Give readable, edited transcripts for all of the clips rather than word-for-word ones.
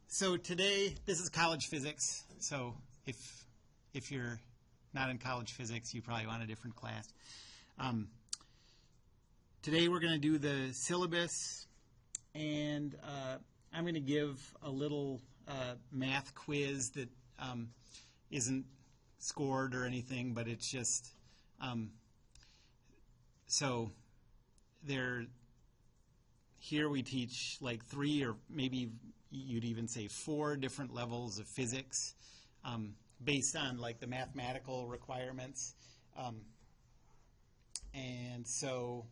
So today, this is college physics. So if you're not in college physics, you probably want a different class. Today we're going to do the syllabus, and I'm going to give a little math quiz that isn't scored or anything, but it's just so there. Here we teach like 3 or maybe you'd even say 4 different levels of physics based on like the mathematical requirements. And so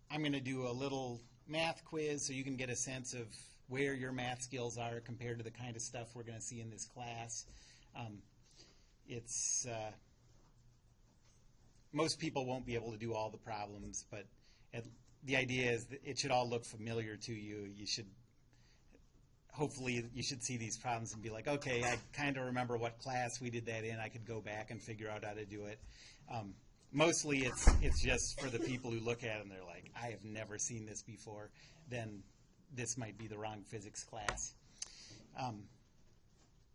I'm going to do a little math quiz so you can get a sense of where your math skills are compared to the kind of stuff we're going to see in this class. Most people won't be able to do all the problems, but the idea is that it should all look familiar to you. Hopefully you should see these problems and be like, okay, I kind of remember what class we did that in. I could go back and figure out how to do it. Mostly it's just for the people who look at it and they're like, I have never seen this before. Then this might be the wrong physics class.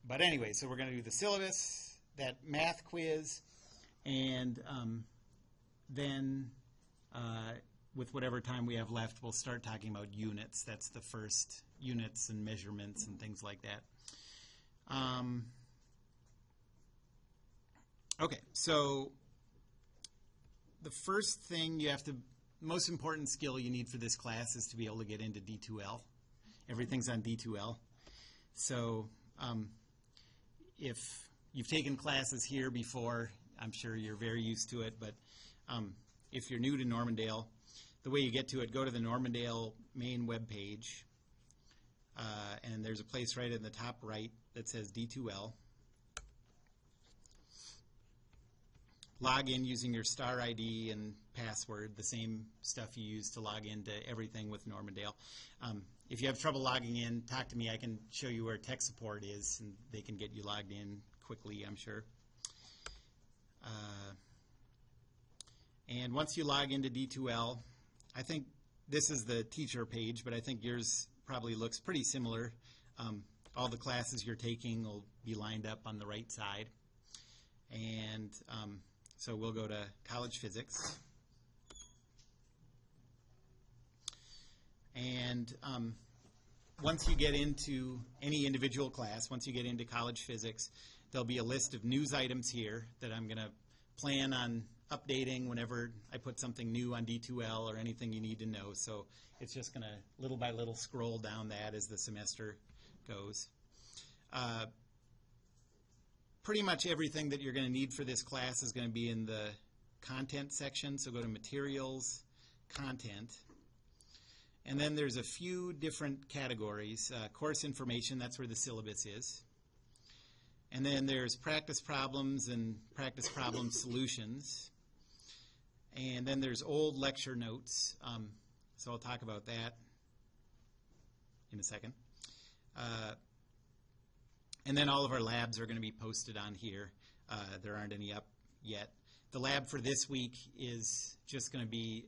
But anyway, so we're going to do the syllabus, that math quiz, and then with whatever time we have left, we'll start talking about units. That's the first, units and measurements and things like that. Okay, so the first thing most important skill you need for this class is to be able to get into D2L. Everything's on D2L. So if you've taken classes here before, I'm sure you're very used to it, but if you're new to Normandale, the way you get to it, go to the Normandale main web page, and there's a place right in the top right that says D2L. Log in using your star ID and password, the same stuff you use to log into everything with Normandale. If you have trouble logging in, talk to me. I can show you where tech support is, and they can get you logged in quickly, I'm sure. And once you log into D2L, I think this is the teacher page, but I think yours probably looks pretty similar. All the classes you're taking will be lined up on the right side. And so we'll go to college physics. And once you get into any individual class, once you get into college physics, there'll be a list of news items here that I'm going to plan on updating whenever I put something new on D2L or anything you need to know. So it's just going to little by little scroll down that as the semester goes. Pretty much everything that you're going to need for this class is going to be in the content section. So go to materials, content. And then there's a few different categories. Course information, that's where the syllabus is. And then there's practice problems and practice problem solutions. And then there's old lecture notes. So I'll talk about that in a second. And then all of our labs are going to be posted on here. There aren't any up yet. The lab for this week is just going to be,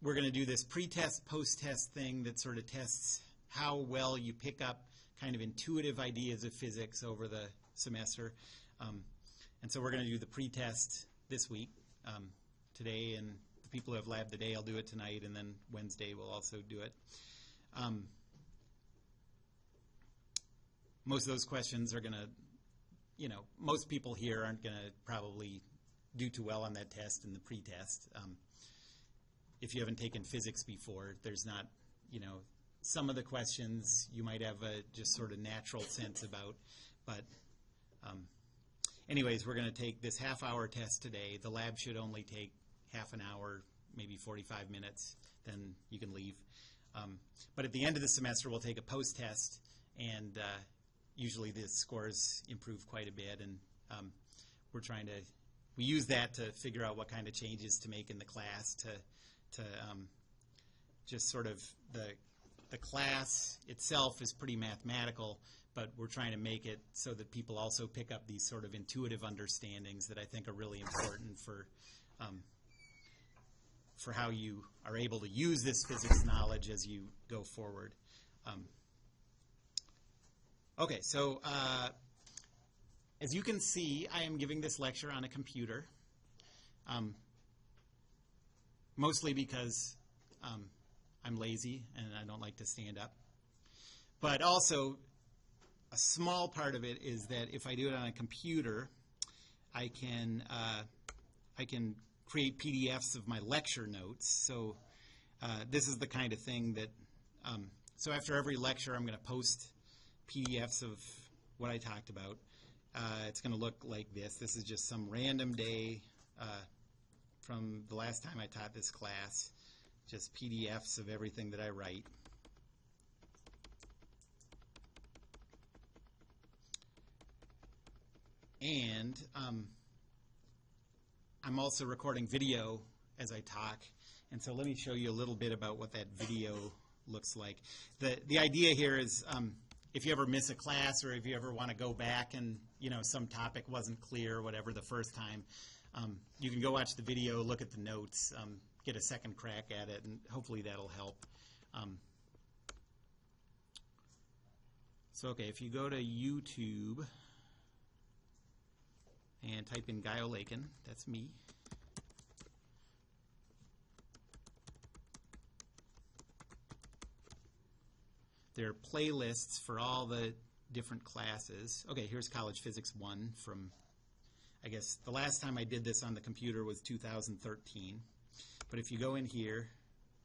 we're going to do this pre-test, post-test thing that sort of tests how well you pick up kind of intuitive ideas of physics over the semester. And so we're going to do the pre-test this week, today, and the people who have lab today will do it tonight, and then Wednesday we'll also do it. Most of those questions are going to, most people here aren't going to probably do too well on that test in the pre-test. If you haven't taken physics before, there's not, some of the questions you might have a just sort of natural sense about. But anyways, we're going to take this half-hour test today. The lab should only take half an hour, maybe 45 minutes. Then you can leave. But at the end of the semester, we'll take a post-test, and usually the scores improve quite a bit. And we use that to figure out what kind of changes to make in the class to just sort of the class itself is pretty mathematical, but we're trying to make it so that people also pick up these sort of intuitive understandings that I think are really important for how you are able to use this physics knowledge as you go forward. Okay, so as you can see, I am giving this lecture on a computer, mostly because I'm lazy and I don't like to stand up. But also, a small part of it is that if I do it on a computer, I can create PDFs of my lecture notes. So this is the kind of thing that, so after every lecture, I'm going to post PDFs of what I talked about. It's going to look like this. This is just some random day from the last time I taught this class, just PDFs of everything that I write. And I'm also recording video as I talk. And so let me show you a little bit about what that video looks like. The idea here is if you ever miss a class or if you ever want to go back and some topic wasn't clear or whatever the first time, you can go watch the video, look at the notes, get a second crack at it, and hopefully that'll help. So okay, if you go to YouTube and type in Guy O'Lakin, that's me. There are playlists for all the different classes. Okay, here's College Physics 1 from, I guess, the last time I did this on the computer was 2013. But if you go in here,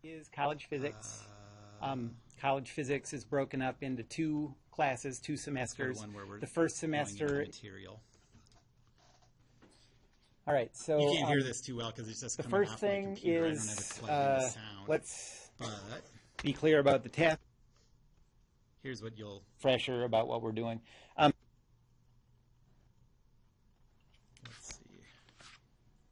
is College Physics. College Physics is broken up into two classes, two semesters. one where we're the first semester material. All right, so you can't hear this too well because it's just the coming first off my thing computer. is I don't have it plugged in the sound. let's But be clear about the task. here's what you'll Fresher about what we're doing. let's see.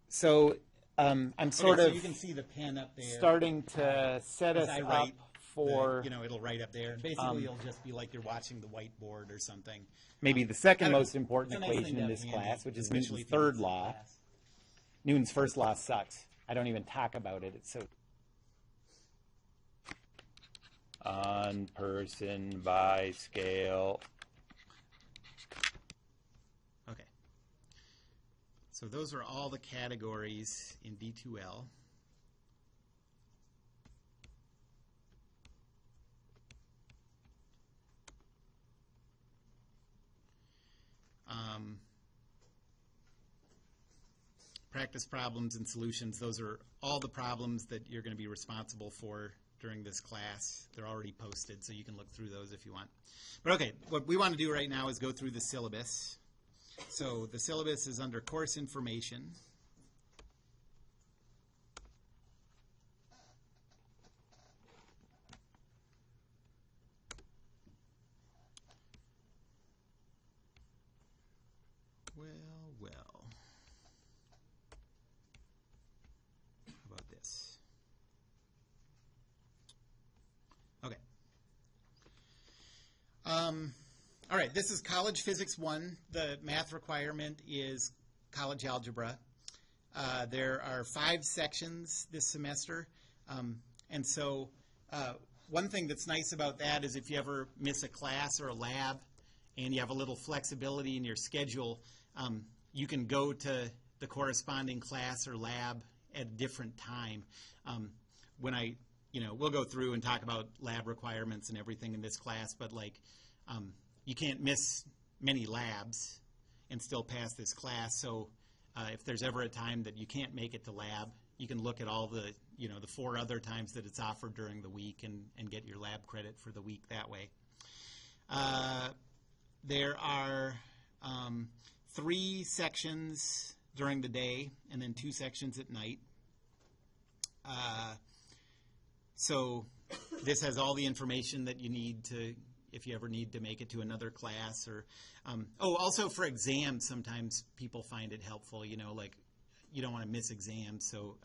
So I'm sort so of you can see the pen up there. starting to set us I up write for it'll write up there. Basically, you'll just be like you're watching the whiteboard or something. maybe the second I don't most know. important It's a nice thing equation to in have this handy, class, which is especially Newton's if you third miss a law. class. Newton's first law sucks. I don't even talk about it. It's so on person by scale. Okay. So those are all the categories in D2L. Practice problems and solutions, those are all the problems that you're going to be responsible for during this class. They're already posted, so you can look through those if you want. But okay, what we want to do right now is go through the syllabus. So the syllabus is under course information. Well. How about this? Okay. All right, this is College Physics 1. The math requirement is college algebra. There are 5 sections this semester. And so one thing that's nice about that is if you ever miss a class or a lab and you have a little flexibility in your schedule, you can go to the corresponding class or lab at a different time. When we'll go through and talk about lab requirements and everything in this class, but you can't miss many labs and still pass this class. So if there's ever a time that you can't make it to lab, you can look at all the, the 4 other times that it's offered during the week and get your lab credit for the week that way. There are 3 sections during the day and then 2 sections at night. So this has all the information that you need to, if you ever need to make it to another class. Or also for exams, sometimes people find it helpful, you don't want to miss exams. So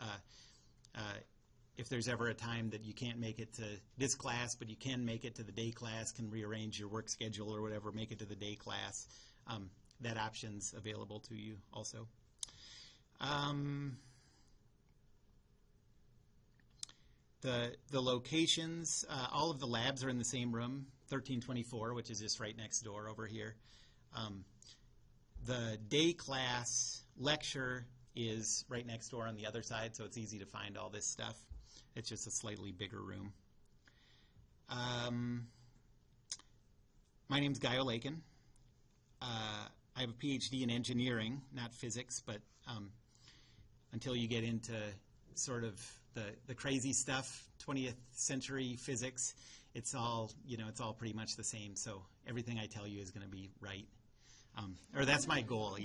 if there's ever a time that you can't make it to this class, but you can make it to the day class, can rearrange your work schedule or whatever, make it to the day class, that option's available to you also. The locations, all of the labs are in the same room. 1324, which is just right next door over here. The day class lecture is right next door on the other side, so it's easy to find all this stuff. It's just a slightly bigger room. My name's Guy O'Lakin. I have a PhD in engineering, not physics, but until you get into sort of the crazy stuff, 20th century physics, it's all pretty much the same. So everything I tell you is going to be right, or that's my goal,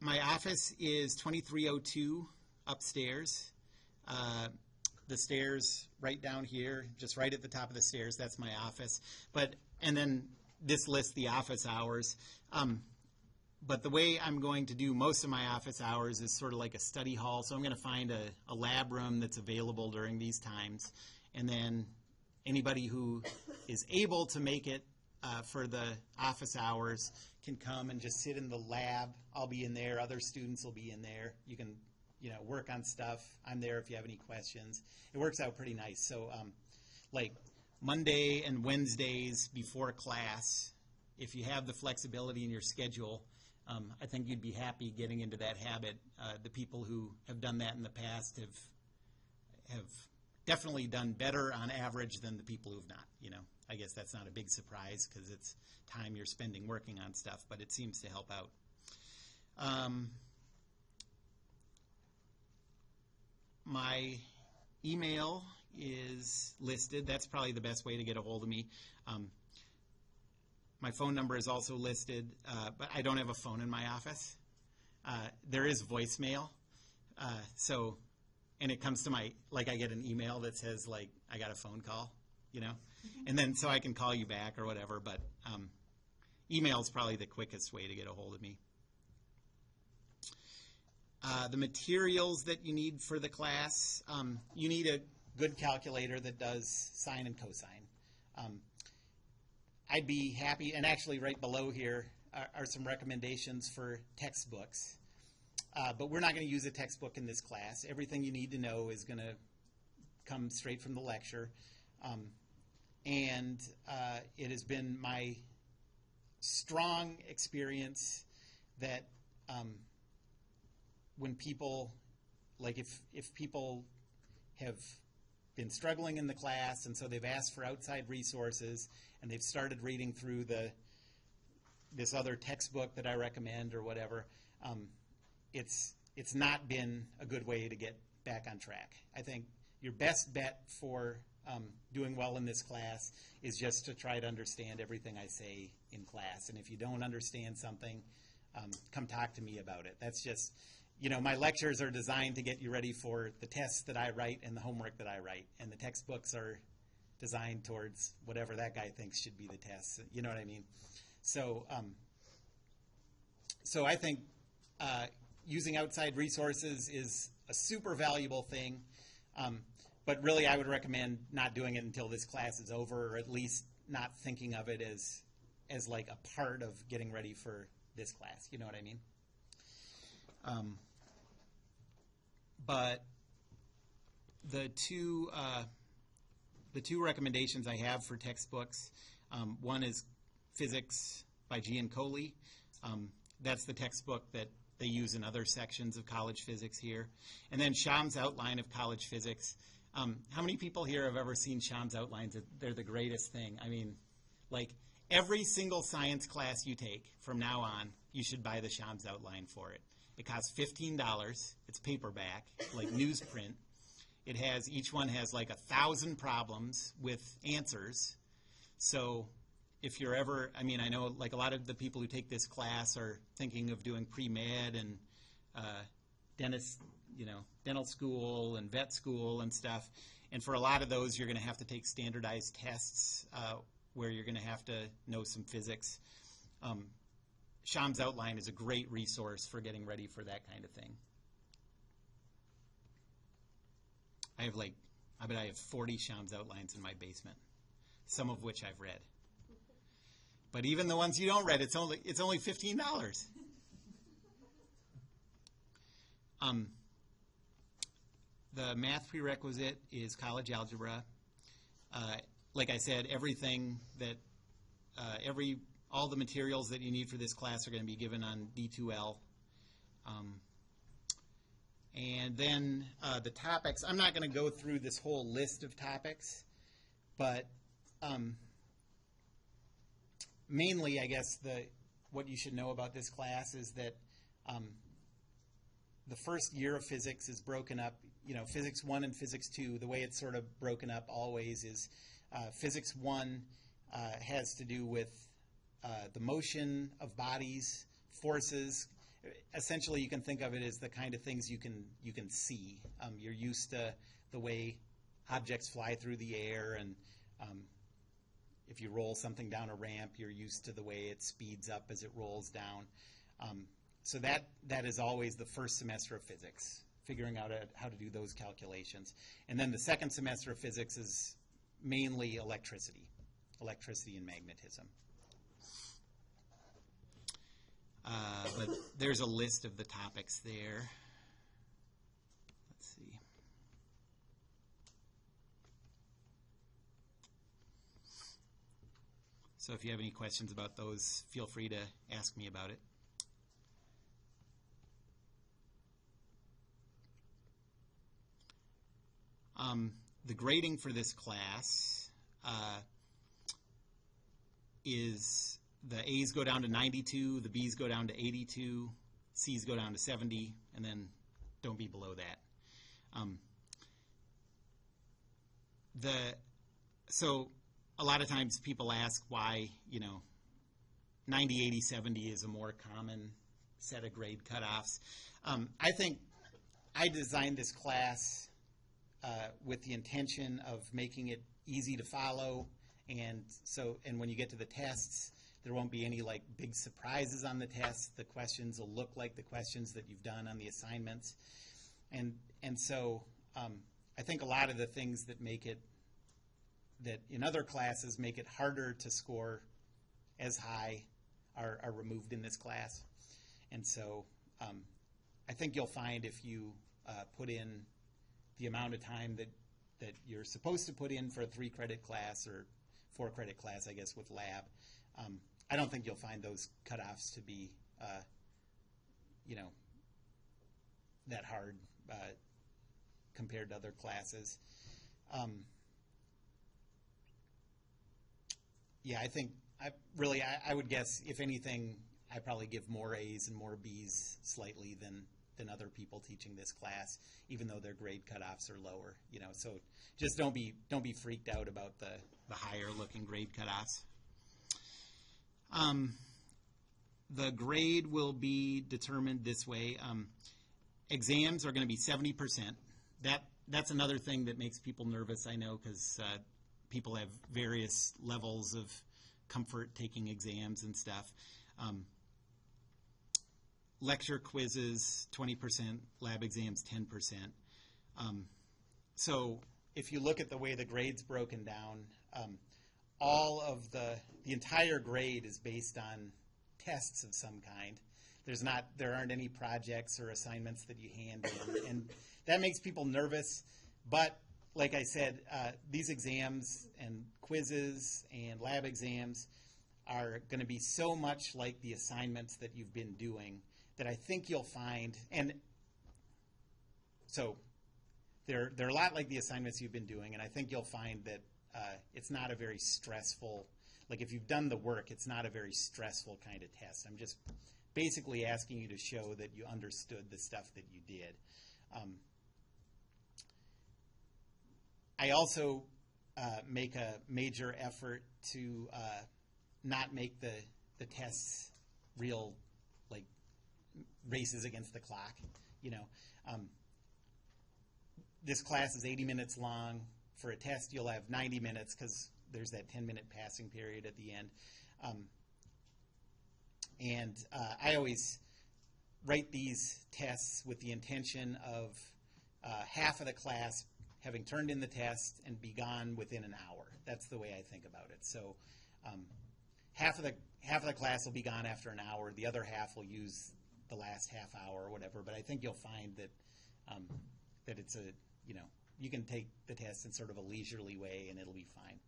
My office is 2302 upstairs. The stairs right down here, just right at the top of the stairs, that's my office. And then this lists the office hours. But the way I'm going to do most of my office hours is sort of like a study hall. So I'm going to find a lab room that's available during these times. And then anybody who is able to make it for the office hours can come and just sit in the lab. I'll be in there. Other students will be in there. You can work on stuff. I'm there if you have any questions. It works out pretty nice. So like Monday and Wednesdays before class, if you have the flexibility in your schedule, I think you'd be happy getting into that habit. The people who have done that in the past have definitely done better on average than the people who've not. I guess that's not a big surprise because it's time you're spending working on stuff, but it seems to help out. My email is listed. That's probably the best way to get a hold of me. My phone number is also listed, but I don't have a phone in my office. There is voicemail. And it comes to I get an email that says, I got a phone call, and then so I can call you back or whatever, but email is probably the quickest way to get a hold of me. The materials that you need for the class, you need a good calculator that does sine and cosine. I'd be happy, and actually right below here are some recommendations for textbooks. But we're not going to use a textbook in this class. Everything you need to know is going to come straight from the lecture. And it has been my strong experience that when people, if people have been struggling in the class and so they've asked for outside resources and they've started reading through this other textbook that I recommend or whatever, it's not been a good way to get back on track. I think your best bet for doing well in this class is just to try to understand everything I say in class. And if you don't understand something, come talk to me about it. That's just, my lectures are designed to get you ready for the tests that I write and the homework that I write. And the textbooks are designed towards whatever that guy thinks should be the tests. You know what I mean? So, so I think using outside resources is a super valuable thing. But really, I would recommend not doing it until this class is over, or at least not thinking of it as like a part of getting ready for this class. You know what I mean? But the two recommendations I have for textbooks, one is Physics by Gian Coley. That's the textbook that they use in other sections of college physics here. And then Sham's Outline of College Physics. How many people here have ever seen Sham's outlines? They're the greatest thing. I mean, every single science class you take from now on, you should buy the Sham's outline for it. It costs $15. It's paperback, like newsprint. Each one has 1,000 problems with answers. So if you're ever, I know a lot of the people who take this class are thinking of doing pre-med and dental school and vet school and stuff. And for a lot of those, you're going to have to take standardized tests where you're going to have to know some physics. Sham's Outline is a great resource for getting ready for that kind of thing. I bet I have 40 Sham's Outlines in my basement, some of which I've read. But even the ones you don't read, it's only $15. The math prerequisite is college algebra. Like I said, everything that all the materials that you need for this class are going to be given on D2L. And then the topics, I'm not going to go through this whole list of topics, but mainly, I guess, what you should know about this class is that the first year of physics is broken up. Physics 1 and Physics 2, the way it's sort of broken up always is Physics 1 has to do with the motion of bodies, forces. Essentially, you can think of it as the kind of things you can see. You're used to the way objects fly through the air, and if you roll something down a ramp, you're used to the way it speeds up as it rolls down. So that is always the first semester of physics, figuring out how to do those calculations. And then the second semester of physics is mainly electricity and magnetism. But there's a list of the topics there. Let's see. So if you have any questions about those, feel free to ask me about it. The grading for this class is the A's go down to 92, the B's go down to 82, C's go down to 70, and then don't be below that. So a lot of times people ask why, 90, 80, 70 is a more common set of grade cutoffs. I think I designed this class with the intention of making it easy to follow, and when you get to the tests, there won't be any big surprises on the tests. The questions will look like the questions that you've done on the assignments, and so I think a lot of the things that in other classes make it harder to score as high are removed in this class, and so I think you'll find if you put in the amount of time that you're supposed to put in for a 3-credit class or 4-credit class, I guess, with lab. I don't think you'll find those cutoffs to be, that hard compared to other classes. I think I would guess, if anything, I probably give more A's and more B's slightly than other people teaching this class, even though their grade cutoffs are lower. So just don't be freaked out about the higher looking grade cutoffs. The grade will be determined this way. Exams are going to be 70%. That's another thing that makes people nervous, I know, because people have various levels of comfort taking exams and stuff. Lecture quizzes, 20%, lab exams, 10%. So if you look at the way the grade's broken down, all of the entire grade is based on tests of some kind. There aren't any projects or assignments that you hand in, and that makes people nervous. But like I said, these exams and quizzes and lab exams are going to be so much like the assignments that you've been doing that I think you'll find, and so they're a lot like the assignments you've been doing, and I think you'll find that it's not a very stressful, if you've done the work, it's not a very stressful kind of test. I'm just basically asking you to show that you understood the stuff that you did. I also make a major effort to not make the tests real, races against the clock. This class is 80 minutes long. For a test, you'll have 90 minutes because there's that 10-minute passing period at the end. I always write these tests with the intention of half of the class having turned in the test and be gone within an hour. That's the way I think about it. So half of the class will be gone after an hour. The other half will use the last half hour or whatever. But I think you'll find that that it's you can take the test in sort of a leisurely way and it'll be fine.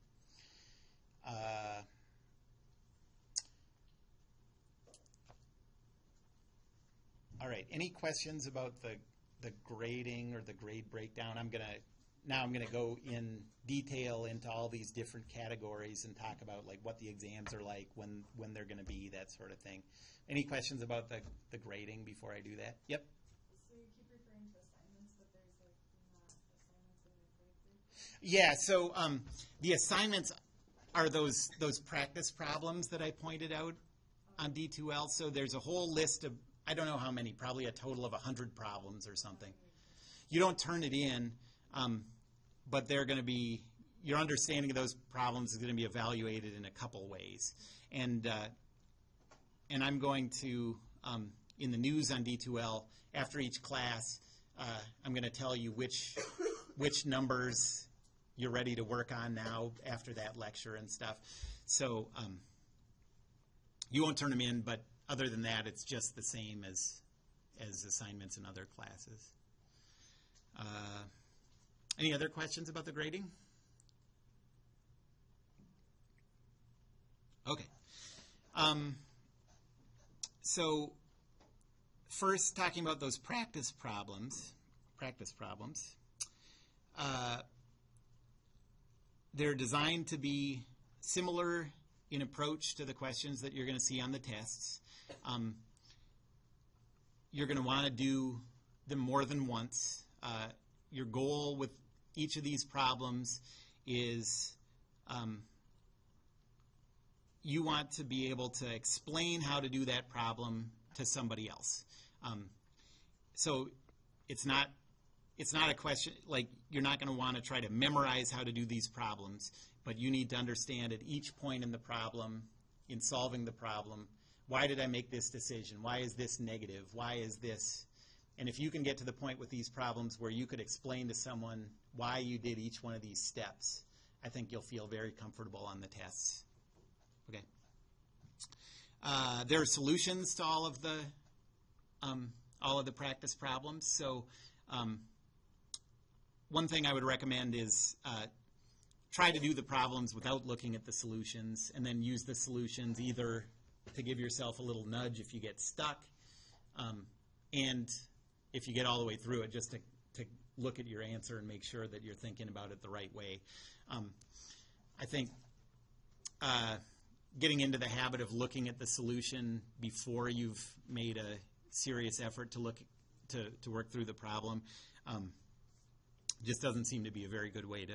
All right, any questions about the grading or the grade breakdown? Now I'm gonna go in detail into all these different categories and talk about like what the exams are like, when they're gonna be, that sort of thing. Any questions about the grading before I do that? Yep. So you keep referring to assignments, but there's like not assignments in your grade group? Yeah, so the assignments are those practice problems that I pointed out on D2L. So there's a whole list of, I don't know how many, probably a total of 100 problems or something. You don't turn it in, but they're going to be, your understanding of those problems is going to be evaluated in a couple ways. And I'm going to, in the news on D2L, after each class, I'm going to tell you which numbers you're ready to work on now after that lecture and stuff. So you won't turn them in, but other than that, it's just the same as assignments in other classes. Any other questions about the grading? Okay. So first, talking about those practice problems. They're designed to be similar in approach to the questions that you're going to see on the tests. You're going to want to do them more than once. Your goal with each of these problems is you want to be able to explain how to do that problem to somebody else. So it's not a question, like you're not going to want to try to memorize how to do these problems, but you need to understand at each point in the problem, in solving the problem, why did I make this decision? Why is this negative? Why is this? And if you can get to the point with these problems where you could explain to someone why you did each one of these steps, I think you'll feel very comfortable on the tests. Okay. There are solutions to all of the practice problems. So one thing I would recommend is try to do the problems without looking at the solutions, and then use the solutions either to give yourself a little nudge if you get stuck, and if you get all the way through it, just to look at your answer and make sure that you're thinking about it the right way. I think getting into the habit of looking at the solution before you've made a serious effort to work through the problem just doesn't seem to be a very good way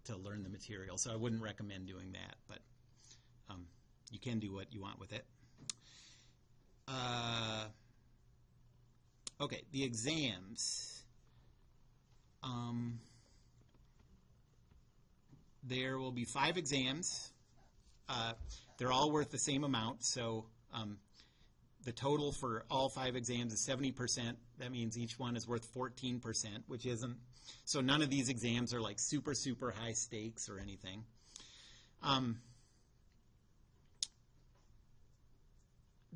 to learn the material. So I wouldn't recommend doing that, but you can do what you want with it. Okay, the exams. There will be 5 exams. They're all worth the same amount, so the total for all 5 exams is 70%. That means each one is worth 14%, which isn't. So none of these exams are like super, super high stakes or anything.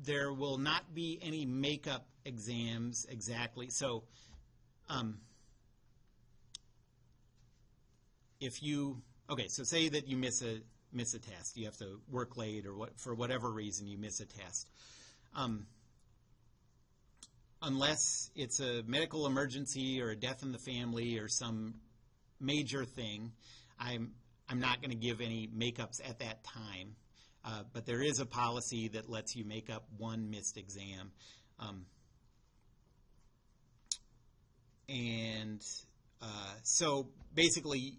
There will not be any makeup exams exactly. So so say that you miss a test. You have to work late, or for whatever reason you miss a test. Unless it's a medical emergency or a death in the family or some major thing, I'm not going to give any makeups at that time. But there is a policy that lets you make up one missed exam. So basically,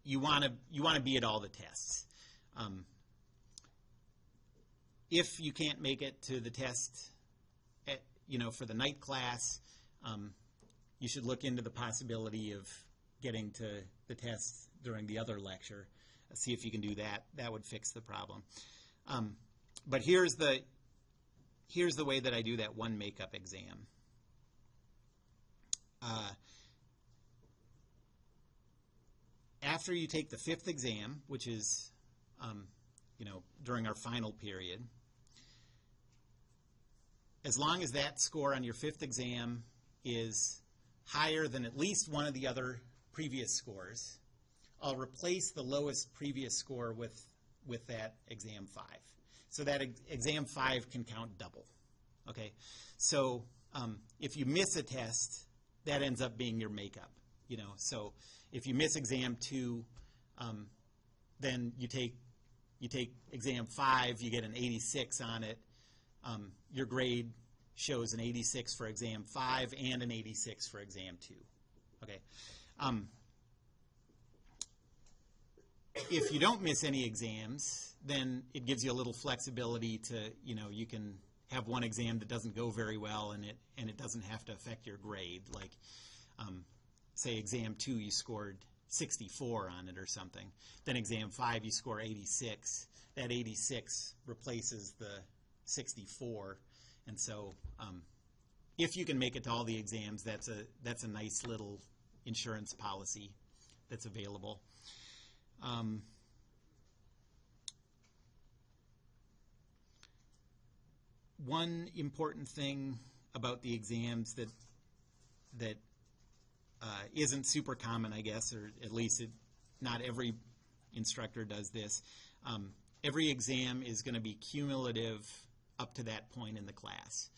you want to be at all the tests. If you can't make it to the test, for the night class, you should look into the possibility of getting to the test during the other lecture. See if you can do that. That would fix the problem. But here's the way that I do that one makeup exam. After you take the 5th exam, which is during our final period, as long as that score on your 5th exam is higher than at least one of the other previous scores, I'll replace the lowest previous score with that exam 5. So that exam 5 can count double. Okay, so if you miss a test, that ends up being your makeup. So if you miss exam 2, then you take exam 5, you get an 86 on it. Your grade shows an 86 for exam 5 and an 86 for exam 2. Okay. If you don't miss any exams, then it gives you a little flexibility to, you can have one exam that doesn't go very well and it doesn't have to affect your grade. Like, say exam 2 you scored 64 on it or something. Then exam 5 you score 86. That 86 replaces the 64. And so if you can make it to all the exams, that's a nice little insurance policy that's available. One important thing about the exams that isn't super common, I guess, or at least not every instructor does this. Every exam is going to be cumulative up to that point in the class.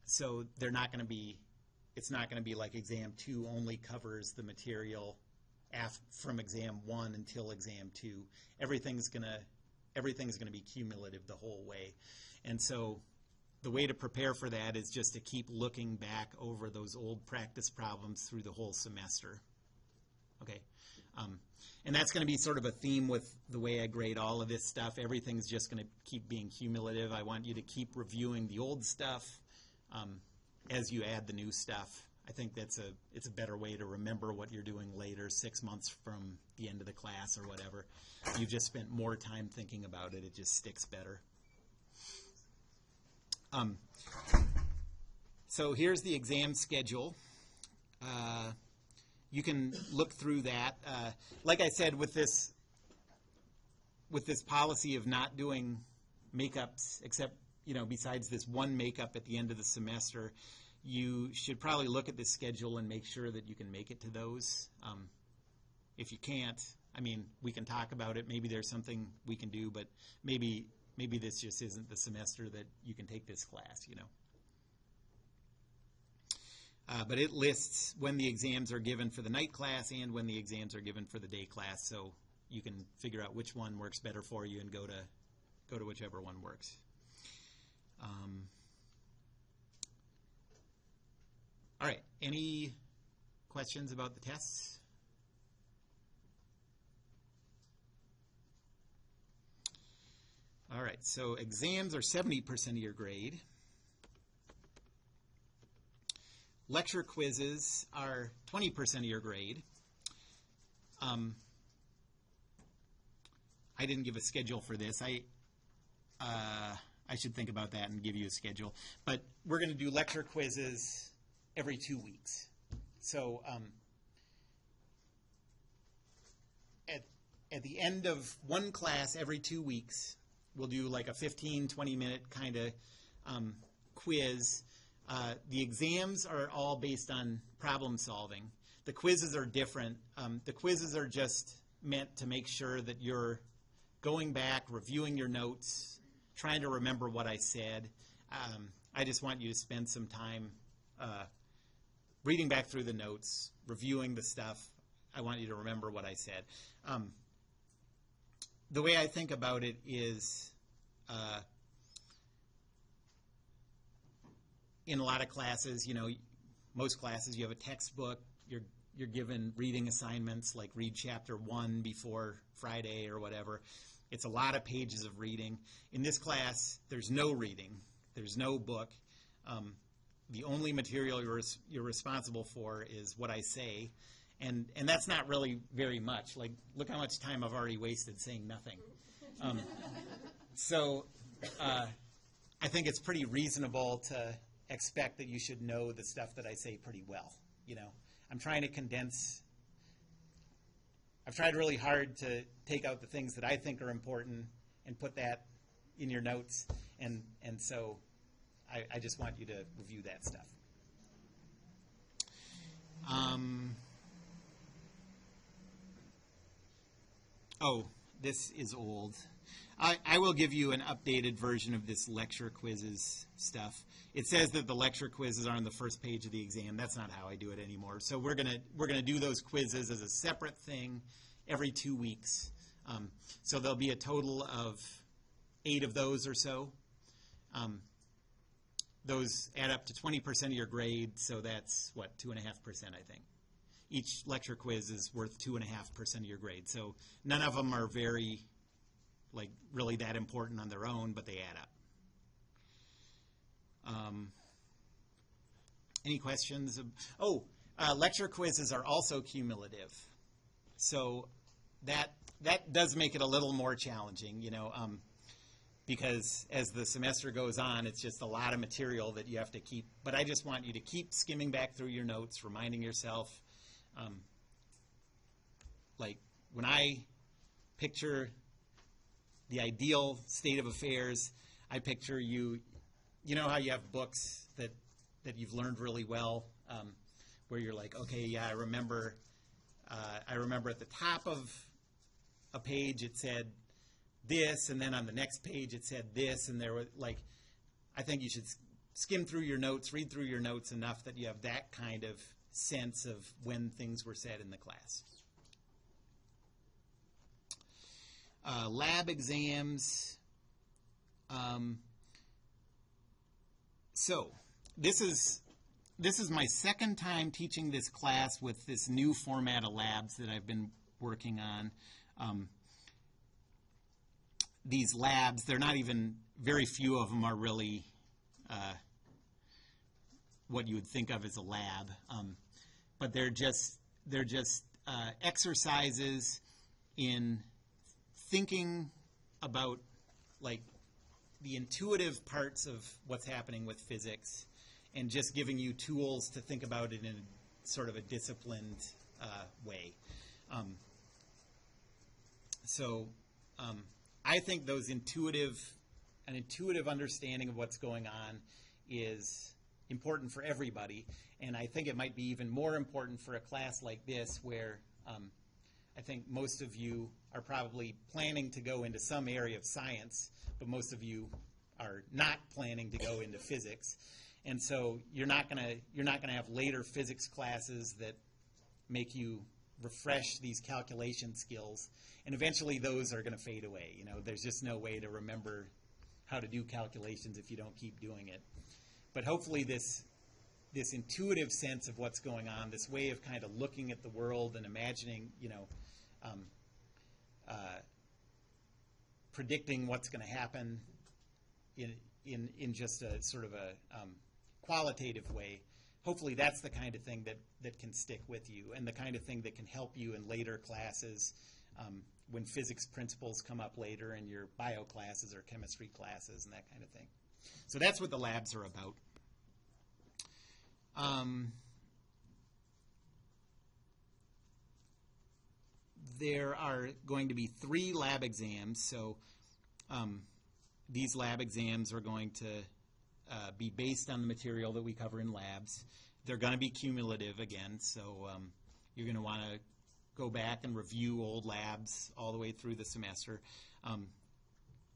So they're not going to be. It's not going to be like exam 2 only covers the material from exam 1 until exam 2. Everything's going to be cumulative the whole way. And so the way to prepare for that is just to keep looking back over those old practice problems through the whole semester. Okay. And that's going to be sort of a theme with the way I grade all of this stuff. Everything's just going to keep being cumulative. I want you to keep reviewing the old stuff as you add the new stuff. I think it's a better way to remember what you're doing later, 6 months from the end of the class or whatever. You've just spent more time thinking about it. It just sticks better. So here's the exam schedule. You can look through that. Like I said, with this policy of not doing makeups, except besides this one makeup at the end of the semester, you should probably look at this schedule and make sure that you can make it to those. If you can't, we can talk about it. Maybe there's something we can do, but maybe this just isn't the semester that you can take this class, But it lists when the exams are given for the night class and when the exams are given for the day class, so you can figure out which one works better for you and go to whichever one works. All right, any questions about the tests? All right, so exams are 70% of your grade. Lecture quizzes are 20% of your grade. I didn't give a schedule for this. I should think about that and give you a schedule. But we're going to do lecture quizzes every 2 weeks. So at the end of one class every 2 weeks, we'll do like a 15, 20-minute kind of quiz. The exams are all based on problem solving. The quizzes are different. The quizzes are just meant to make sure that you're going back, reviewing your notes, trying to remember what I said. I just want you to spend some time reading back through the notes, reviewing the stuff. I want you to remember what I said. The way I think about it is in a lot of classes, most classes you have a textbook, you're given reading assignments like read chapter 1 before Friday or whatever. It's a lot of pages of reading. In this class, there's no reading. There's no book. The only material you're responsible for is what I say, and that's not really very much. Like, look how much time I've already wasted saying nothing. So I think it's pretty reasonable to expect that you should know the stuff that I say pretty well. I'm trying to condense. I've tried really hard to take out the things that I think are important and put that in your notes, and so I just want you to review that stuff. Oh, this is old. I will give you an updated version of this lecture quizzes stuff. It says that the lecture quizzes are on the first page of the exam. That's not how I do it anymore. So we're gonna do those quizzes as a separate thing every 2 weeks. So there'll be a total of 8 of those or so. Those add up to 20% of your grade, so that's, what, 2.5%, I think. Each lecture quiz is worth 2.5% of your grade. So none of them are very, like, really that important on their own, but they add up. Any questions? Lecture quizzes are also cumulative. So that does make it a little more challenging, because as the semester goes on, it's just a lot of material that you have to keep. But I just want you to keep skimming back through your notes, reminding yourself, like when I picture the ideal state of affairs, I picture you know how you have books that you've learned really well, where you're like, okay, yeah, I remember at the top of a page it said this, and then on the next page it said this, and there was, like, I think you should skim through your notes, read through your notes enough that you have that kind of sense of when things were said in the class. Lab exams. So this is my second time teaching this class with this new format of labs that I've been working on. These labs, they're not even, very few of them are really what you would think of as a lab, but they're just exercises in thinking about, like, the intuitive parts of what's happening with physics, and just giving you tools to think about it in a sort of a disciplined way. I think an intuitive understanding of what's going on is important for everybody, and I think it might be even more important for a class like this, where I think most of you are probably planning to go into some area of science, but most of you are not planning to go into physics. And so you're not gonna have later physics classes that make you refresh these calculation skills, and eventually those are going to fade away. There's just no way to remember how to do calculations if you don't keep doing it. But hopefully this intuitive sense of what's going on, this way of kind of looking at the world and imagining, predicting what's going to happen in just a sort of a qualitative way, hopefully that's the kind of thing that can stick with you, and the kind of thing that can help you in later classes, when physics principles come up later in your bio classes or chemistry classes and that kind of thing. So that's what the labs are about. There are going to be 3 lab exams, so these lab exams are going to be based on the material that we cover in labs. They're going to be cumulative again, so you're going to want to go back and review old labs all the way through the semester.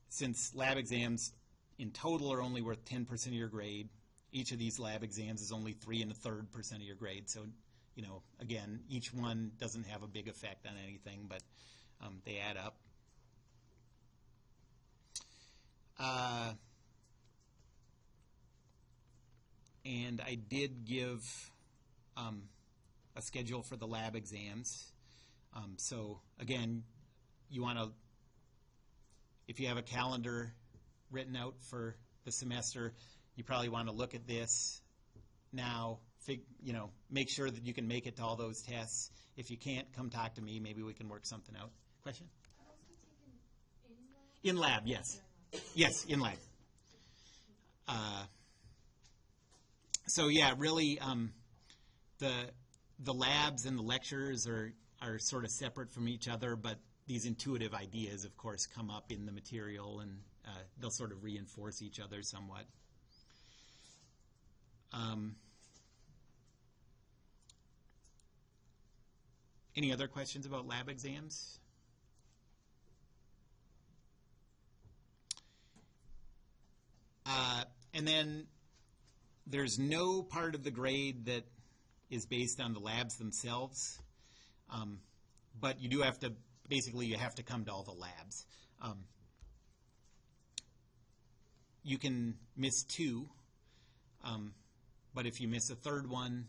Since lab exams in total are only worth 10% of your grade, each of these lab exams is only 3 1/3% of your grade. So, again, each one doesn't have a big effect on anything, but they add up. And I did give a schedule for the lab exams. So again, you want to, if you have a calendar written out for the semester, you probably want to look at this now, make sure that you can make it to all those tests. If you can't, come talk to me. Maybe we can work something out. Question? Are those be taken in lab? In lab, yes. Yes, in lab. So yeah, really, the labs and the lectures are sort of separate from each other, but these intuitive ideas, of course, come up in the material, and they'll sort of reinforce each other somewhat. Any other questions about lab exams? And then there's no part of the grade that is based on the labs themselves, but you do have to, basically you have to come to all the labs. You can miss 2, but if you miss a third one,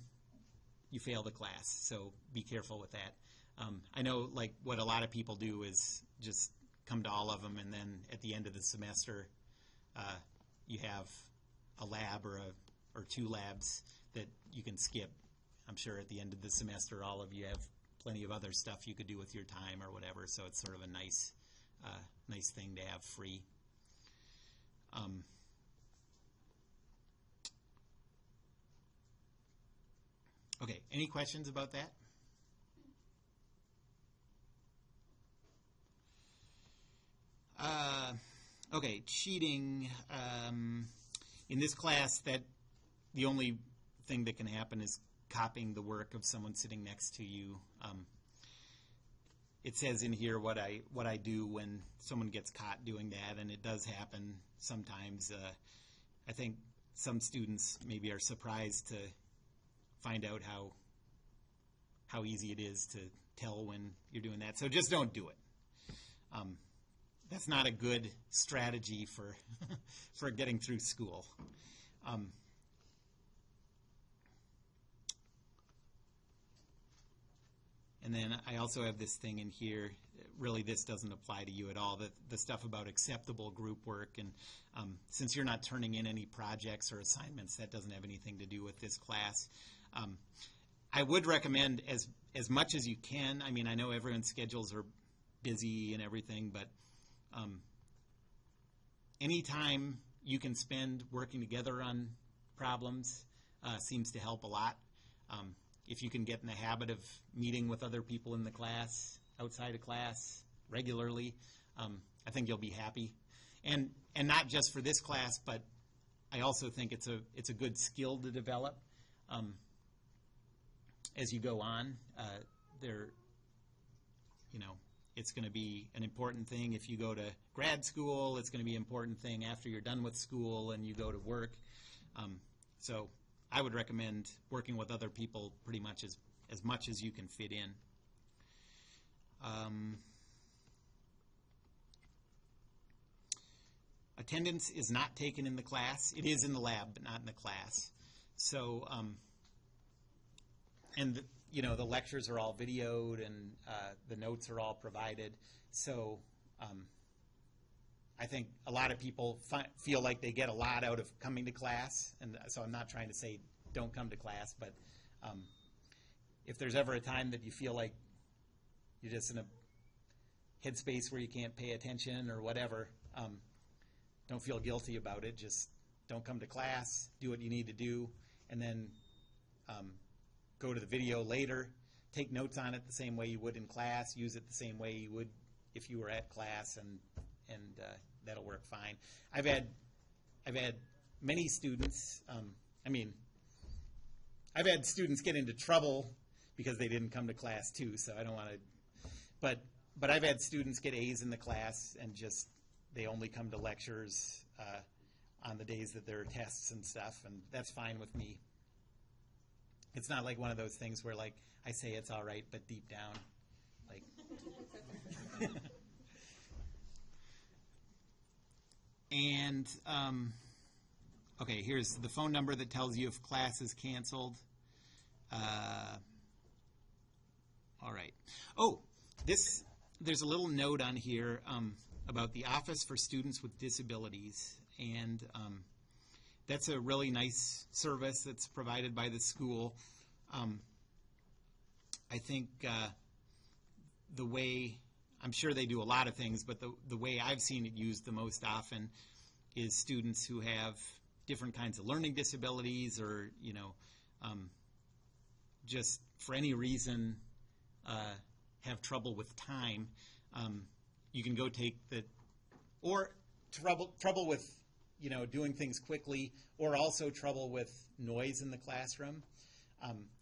you fail the class, so be careful with that. I know like what a lot of people do is just come to all of them, and then at the end of the semester you have a lab or 2 labs that you can skip. I'm sure at the end of the semester all of you have plenty of other stuff you could do with your time or whatever, so it's sort of a nice thing to have free. Okay, any questions about that? Okay, cheating. In this class, that the only thing that can happen is copying the work of someone sitting next to you. It says in here what I do when someone gets caught doing that, and it does happen sometimes. I think some students maybe are surprised to find out how easy it is to tell when you're doing that. So just don't do it. That's not a good strategy for for getting through school. And then I also have this thing in here. Really, this doesn't apply to you at all. The stuff about acceptable group work, and since you're not turning in any projects or assignments, that doesn't have anything to do with this class. I would recommend as much as you can. I mean, I know everyone's schedules are busy and everything, but anytime you can spend working together on problems seems to help a lot. If you can get in the habit of meeting with other people in the class, outside of class, regularly, I think you'll be happy. And not just for this class, but I also think it's a good skill to develop as you go on. It's going to be an important thing if you go to grad school. It's going to be an important thing after you're done with school and you go to work. So I would recommend working with other people pretty much as much as you can fit in. Attendance is not taken in the class. It is in the lab, but not in the class. So, the lectures are all videoed, and the notes are all provided. So I think a lot of people feel like they get a lot out of coming to class, and so I'm not trying to say don't come to class, but if there's ever a time that you feel like you're just in a headspace where you can't pay attention or whatever, don't feel guilty about it. Just don't come to class, do what you need to do, and then go to the video later, take notes on it the same way you would in class, use it the same way you would if you were at class, and that'll work fine. I've had many students. I've had students get into trouble because they didn't come to class too. So I don't want to. But I've had students get A's in the class and just they only come to lectures on the days that there are tests and stuff, and that's fine with me. It's not like one of those things where like I say it's all right, but deep down, like. And, okay, here's the phone number that tells you if class is canceled. All right. Oh, there's a little note on here about the Office for Students with Disabilities, and that's a really nice service that's provided by the school. I think the way, I'm sure they do a lot of things, but the way I've seen it used the most often is students who have different kinds of learning disabilities or, just for any reason have trouble with time. You can go take or trouble with, doing things quickly, or also trouble with noise in the classroom.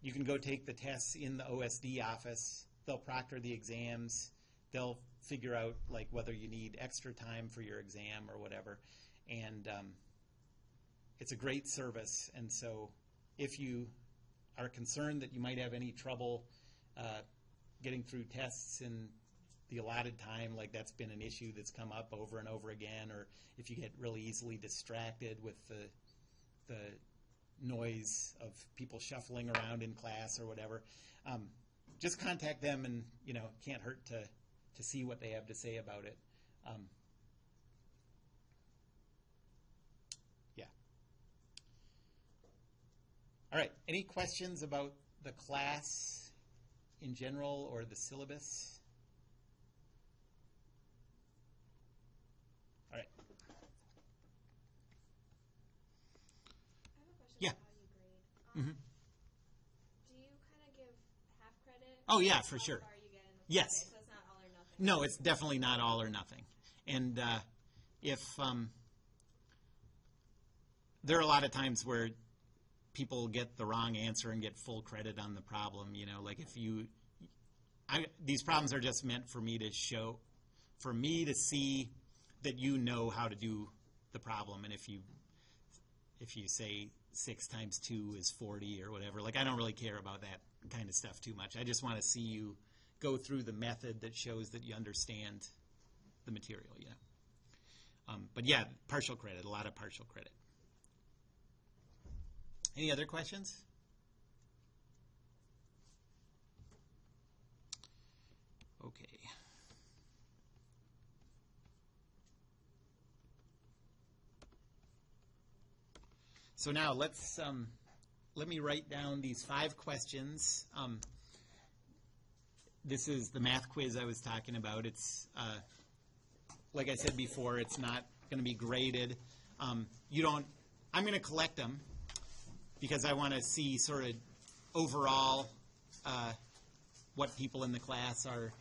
You can go take the tests in the OSD office. They'll proctor the exams. They'll figure out like whether you need extra time for your exam or whatever. And it's a great service, and so if you are concerned that you might have any trouble getting through tests in the allotted time, like that's been an issue that's come up over and over again, or if you get really easily distracted with the noise of people shuffling around in class or whatever, just contact them, and it can't hurt to see what they have to say about it. Yeah. All right. Any questions about the class in general or the syllabus? All right. I have a question Yeah. about how you grade. Mhm. Do you kind of give half credit? Oh, yeah, for How sure. far you get in the Yes. Okay, so it's not all or nothing. No, it's definitely not all or nothing. And if there are a lot of times where people get the wrong answer and get full credit on the problem, like if these problems are just meant for me to see that you know how to do the problem. And if you say 6 times 2 is 40 or whatever, like I don't really care about that kind of stuff too much. I just want to see you go through the method that shows that you understand the material, But yeah, partial credit, a lot of partial credit. Any other questions? Okay. So now let me write down these 5 questions. This is the math quiz I was talking about. It's like I said before, it's not going to be graded. I'm going to collect them because I want to see sort of overall what people in the class are,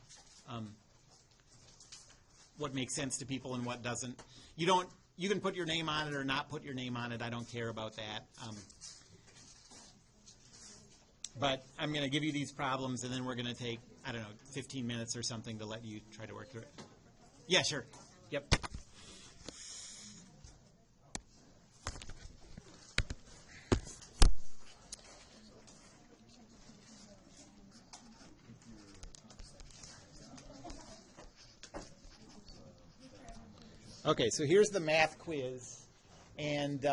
what makes sense to people and what doesn't. You can put your name on it or not put your name on it. I don't care about that. But I'm going to give you these problems, and then we're going to take, 15 minutes or something to let you try to work through it. Yeah, sure. Yep. Okay, so here's the math quiz. And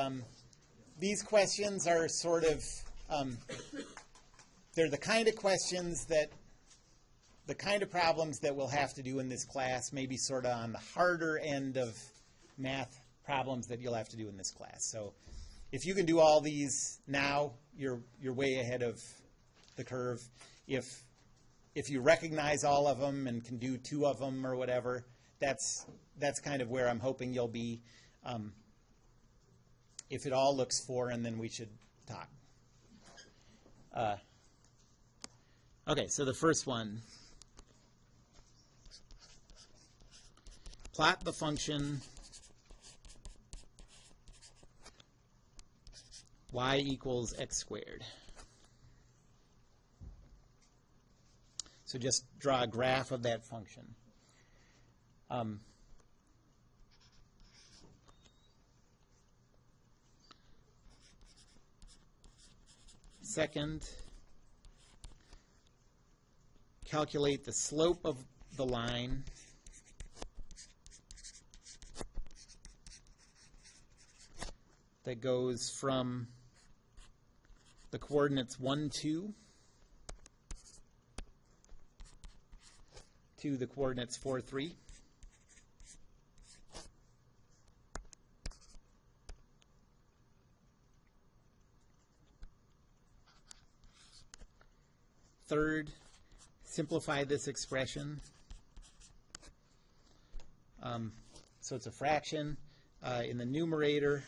these questions are sort of, they're the kind of questions the kind of problems that we'll have to do in this class, maybe sort of on the harder end of math problems that you'll have to do in this class. So if you can do all these now, you're way ahead of the curve. If you recognize all of them and can do 2 of them or whatever, that's kind of where I'm hoping you'll be. If it all looks foreign, then we should talk. Okay, so the first one. Plot the function y equals x squared. So just draw a graph of that function. Second, calculate the slope of the line that goes from the coordinates 1, 2 to the coordinates 4, 3. Third, simplify this expression. So it's a fraction. In the numerator,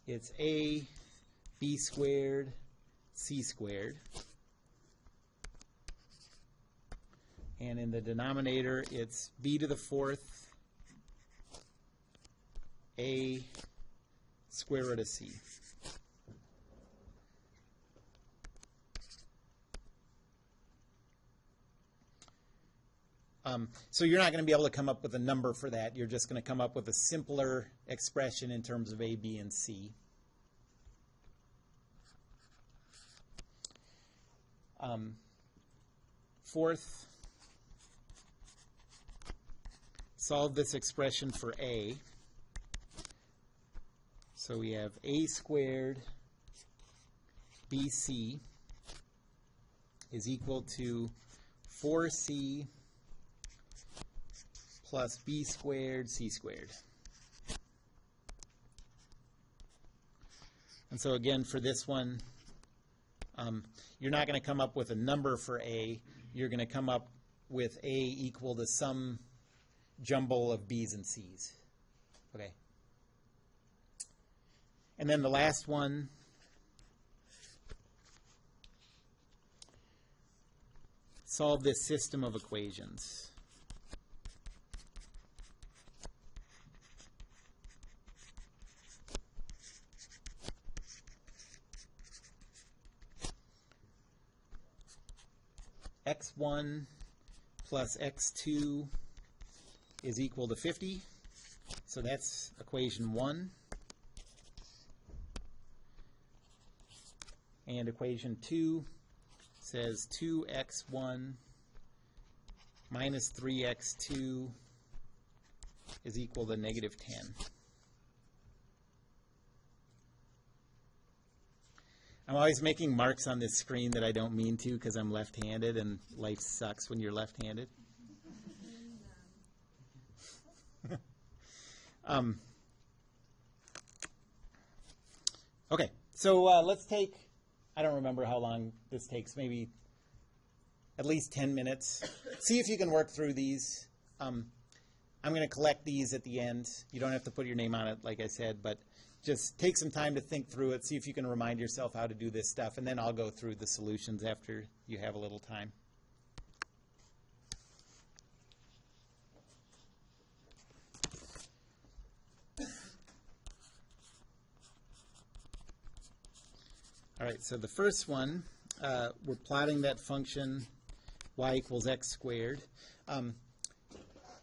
it's a b squared c squared. And in the denominator, it's b to the 4th a square root of c. So you're not going to be able to come up with a number for that. You're just going to come up with a simpler expression in terms of a, b, and c. Fourth, solve this expression for a. So we have a squared bc is equal to 4c plus b squared c squared. And so again, for this one, you're not going to come up with a number for a. You're going to come up with a equal to some jumble of b's and c's. Okay. And then the last one, solve this system of equations. X1 plus X2 is equal to 50. So that's equation 1. And equation 2 says 2x1 minus 3x2 is equal to negative 10. I'm always making marks on this screen that I don't mean to because I'm left-handed, and life sucks when you're left-handed. Okay, so let's take, I don't remember how long this takes, maybe at least 10 minutes. See if you can work through these. I'm going to collect these at the end. You don't have to put your name on it, like I said, but just take some time to think through it, see if you can remind yourself how to do this stuff, and then I'll go through the solutions after you have a little time. All right, so the first one, we're plotting that function y equals x squared.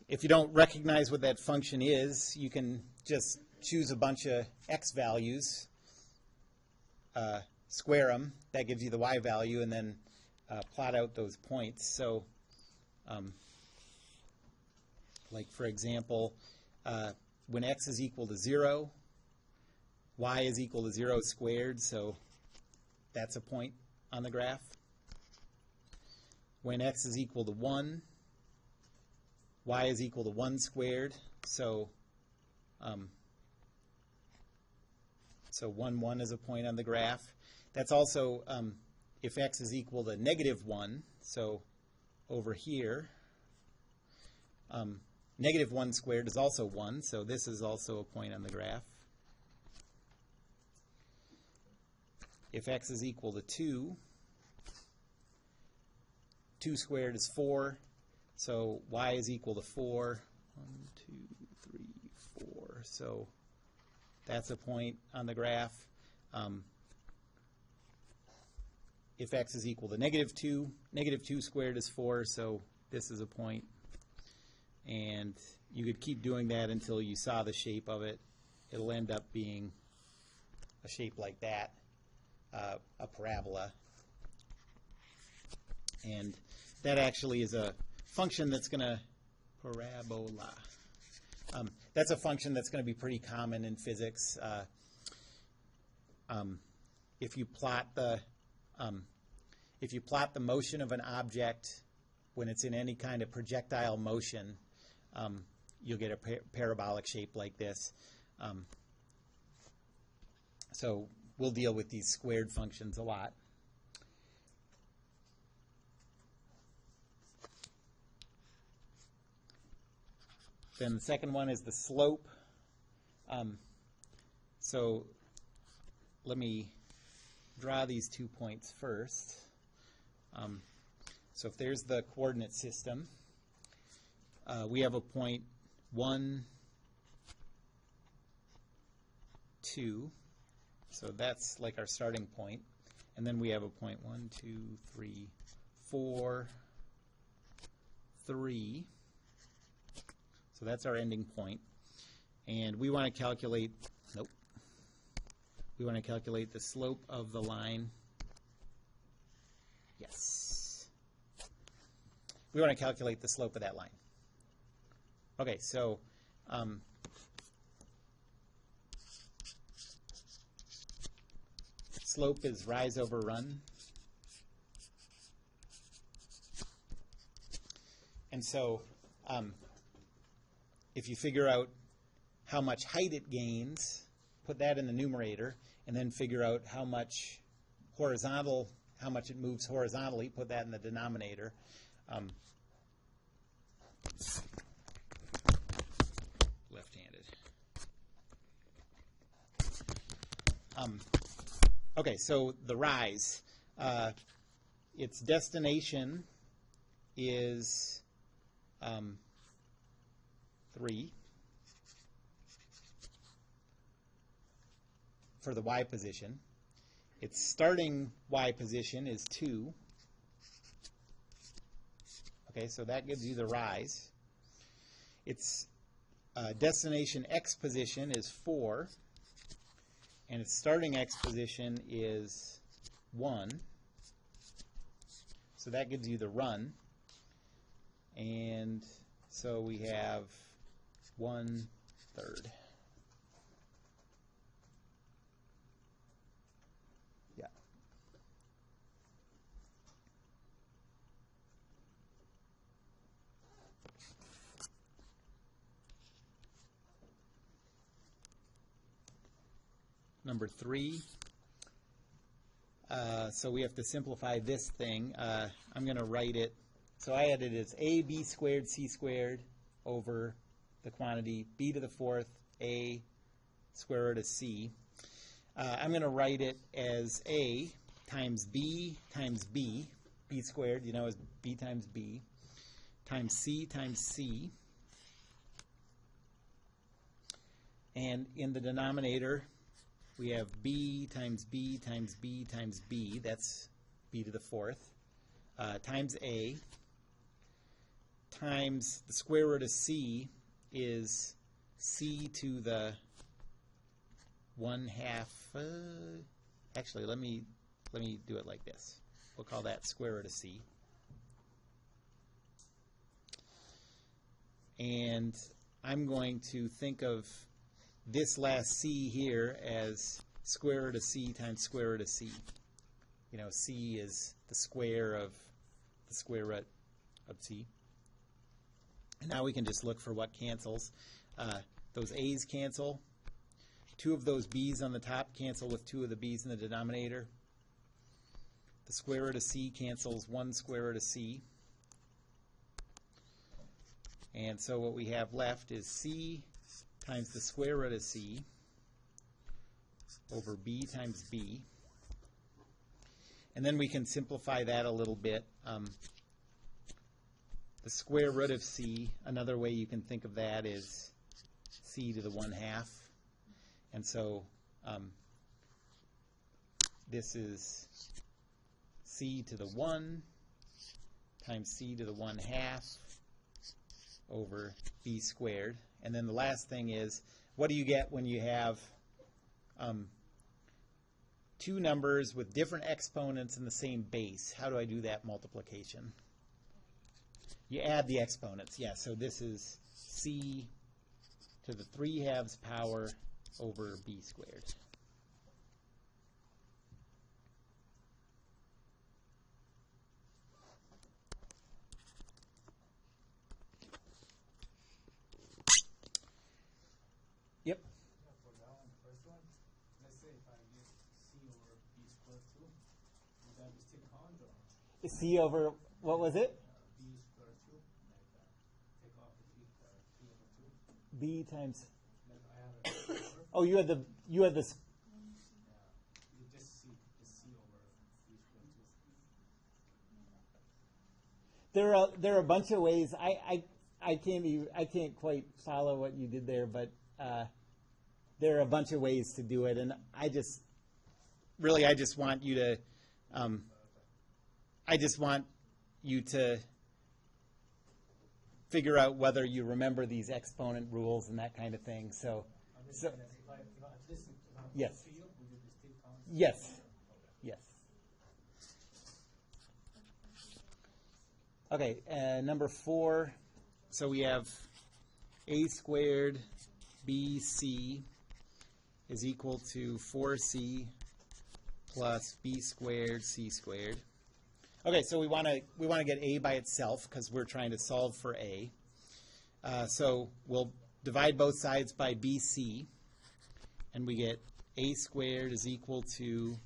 If you don't recognize what that function is, you can just choose a bunch of x values, square them, that gives you the y value, and then plot out those points. So, like for example, when x is equal to 0, y is equal to 0 squared, so that's a point on the graph. When x is equal to 1, y is equal to 1 squared, so 1, 1 is a point on the graph. That's also if x is equal to negative 1, so over here, negative 1 squared is also 1, so this is also a point on the graph. If x is equal to 2, 2 squared is 4, so y is equal to 4. 1, 2, 3, 4. So that's a point on the graph. If x is equal to negative 2 squared is 4, so this is a point. And you could keep doing that until you saw the shape of it. It'll end up being a shape like that, a parabola. And that actually is a function that's going to, parabola. That's a function that's going to be pretty common in physics. If you plot the motion of an object when it's in any kind of projectile motion, you'll get a parabolic shape like this. So we'll deal with these squared functions a lot. Then the second one is the slope. So let me draw these 2 points first. So if there's the coordinate system, we have a point 1, 2. So that's like our starting point. And then we have a point 1, 2, 3, 4, 3. So that's our ending point. And we want to calculate, we want to calculate the slope of the line Yes. We want to calculate the slope of that line. Okay, so slope is rise over run. And so if you figure out how much height it gains, put that in the numerator, and then figure out how much it moves horizontally, put that in the denominator. Left-handed. Okay, so the rise. Its destination is 3 for the y position. Its starting y position is 2. Okay, so that gives you the rise. Its destination x position is 4, and its starting x position is 1. So that gives you the run. And so we have 1/3. Yeah. Number 3. So we have to simplify this thing. I'm going to write it. So I had it as ab squared c squared over the quantity b to the 4th a square root of c. I'm going to write it as a times b, b squared, you know, is b, times c, and in the denominator we have b times b times b times b, that's b to the 4th, times a, times the square root of c is c to the 1/2. Actually, let me do it like this. We'll call that square root of c. And I'm going to think of this last c here as square root of c times square root of c. You know, c is the square of the square root of c. And now we can just look for what cancels. Those a's cancel. 2 of those b's on the top cancel with 2 of the b's in the denominator. The square root of c cancels 1 square root of c. And so what we have left is c times the square root of c over b times b. And then we can simplify that a little bit. The square root of c, another way you can think of that is c to the 1/2. And so this is c to the 1 times c to the 1/2 over b squared. And then the last thing is, what do you get when you have two numbers with different exponents in the same base? How do I do that multiplication? You add the exponents. Yeah, so this is c to the 3/2 power over b squared. Yep. For that one, first one, let's say if I use c over b squared too, would that be still count or C over, what was it? b squared too? Like take off the b over 2. B times, Like I have a b over, oh, you had the, you just c over b squared 2. there are a bunch of ways. I can't quite follow what you did there, but there are a bunch of ways to do it, and I just want you to figure out whether you remember these exponent rules and that kind of thing. So If I at least if I yes. field, would it be still count? Yes. Yes. Okay, number 4. So we have a squared bc is equal to 4c plus b squared c squared. Okay, so we want to get a by itself because we're trying to solve for a. So we'll divide both sides by bc, and we get a squared is equal to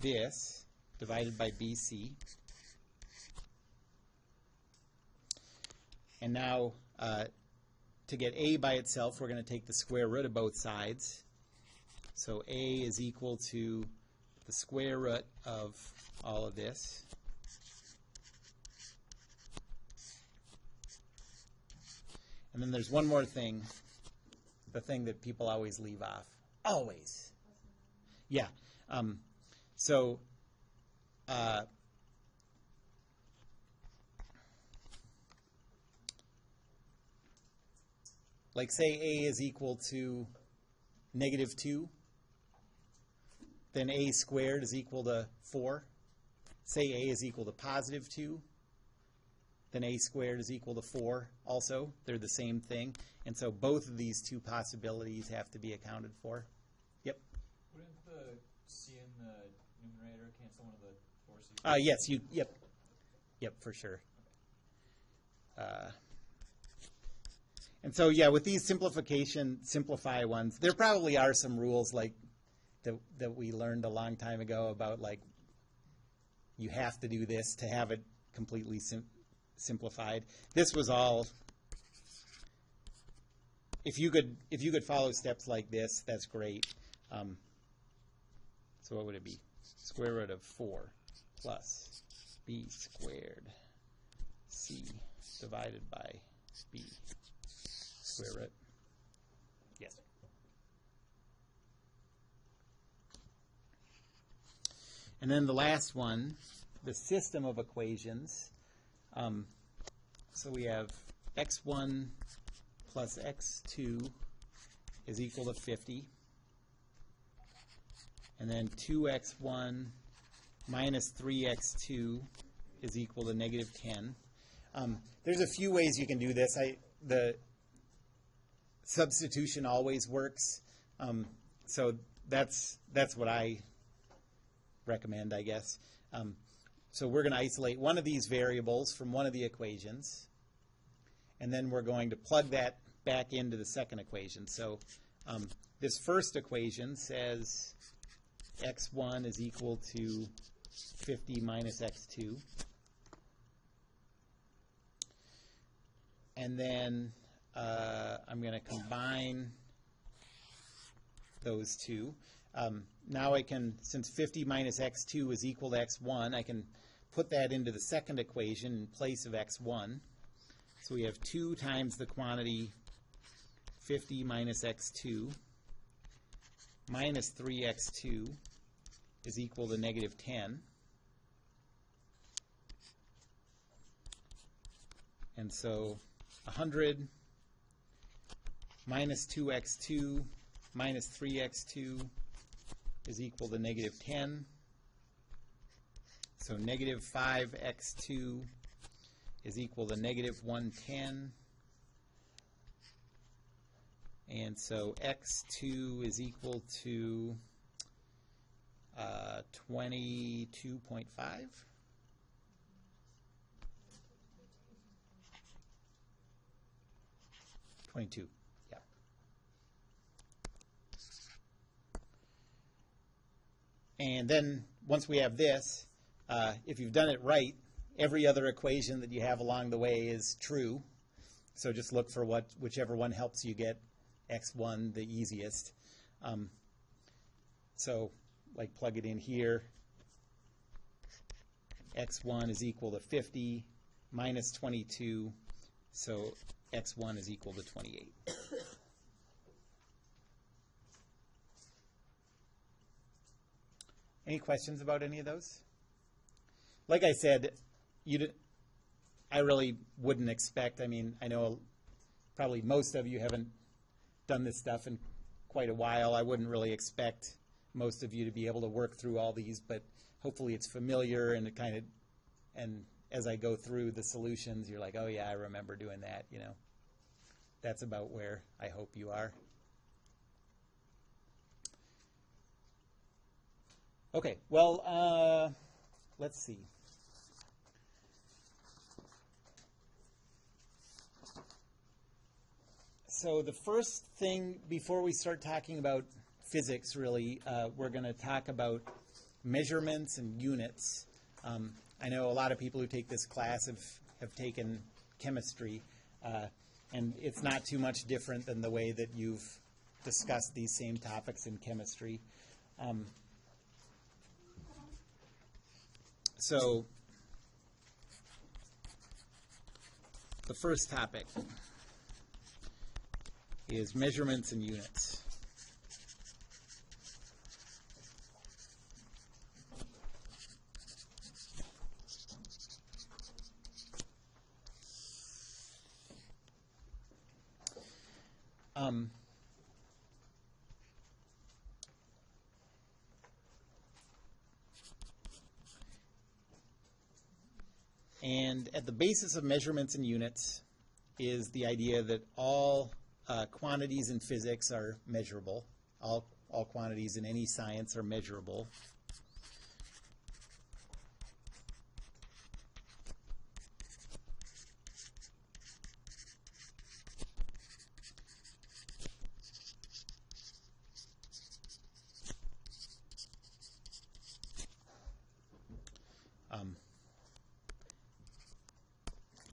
this divided by bc. And now, to get a by itself, we're going to take the square root of both sides. So a is equal to the square root of all of this. And then there's one more thing, the thing that people always leave off. Always. Yeah. So like say a is equal to -2, then a squared is equal to 4. Say a is equal to +2, then a squared is equal to 4 also. They're the same thing. And so both of these two possibilities have to be accounted for. Yep. Wouldn't the c in the numerator cancel one of the 4c? Yes, yep, for sure. And so, yeah, with these simplify ones, there probably are some rules like that we learned a long time ago about, like, you have to do this to have it completely simplified. This was all, if you could follow steps like this, that's great. So what would it be? Square root of 4 plus b squared c divided by b square root. Yes. And then the last one, the system of equations. So we have x1 plus x2 is equal to 50. And then 2x1 minus 3x2 is equal to -10. There's a few ways you can do this. The substitution always works. So that's what I recommend, I guess. So we're going to isolate one of these variables from one of the equations, and then we're going to plug that back into the second equation. So this first equation says x1 is equal to 50 minus x2. And then I'm going to combine those two. Now I can, since 50 minus x2 is equal to x1, I can put that into the second equation in place of x1. So we have 2 times the quantity 50 minus x2 minus 3x2 is equal to -10. And so 100 minus 2x2 minus 3x2 is equal to -10. So -5x2 is equal to -110. And so x2 is equal to 22.5. Yeah. And then once we have this, if you've done it right, every other equation that you have along the way is true. So just look for whichever one helps you get x1 the easiest. So like plug it in here. x1 is equal to 50 minus 22, so x1 is equal to 28. Any questions about any of those? Like I said, I really wouldn't expect, I mean, I know probably most of you haven't done this stuff in quite a while. I wouldn't really expect most of you to be able to work through all these, but hopefully it's familiar and it kind of, and as I go through the solutions, you're like, oh yeah, I remember doing that, you know. That's about where I hope you are. Okay, well, let's see. So the first thing, before we start talking about physics, really, we're going to talk about measurements and units. I know a lot of people who take this class have taken chemistry, and it's not too much different than the way that you've discussed these same topics in chemistry. So the first topic is measurements and units. And at the basis of measurements and units is the idea that all quantities in physics are measurable. All quantities in any science are measurable.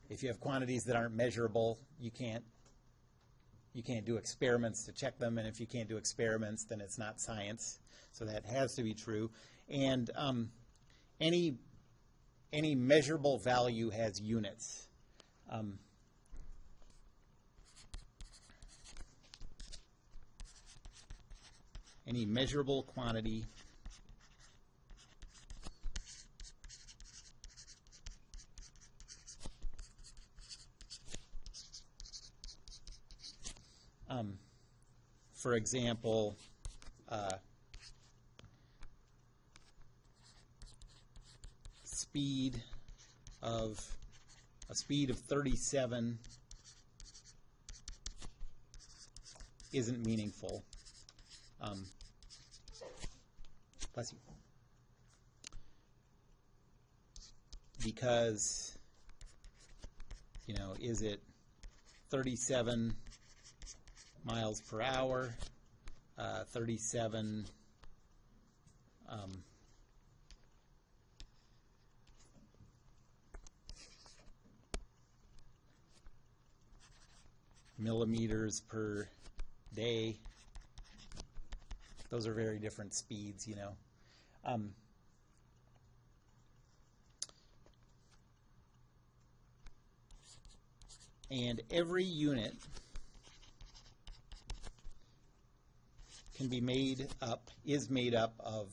If you have quantities that aren't measurable, you can't do experiments to check them, and if you can't do experiments, then it's not science. So that has to be true. And any measurable value has units. Any measurable quantity for example, a speed of 37 isn't meaningful. Bless you. Because, you know, is it 37 miles per hour, 37 millimeters per day. Those are very different speeds, you know. And every unit is made up of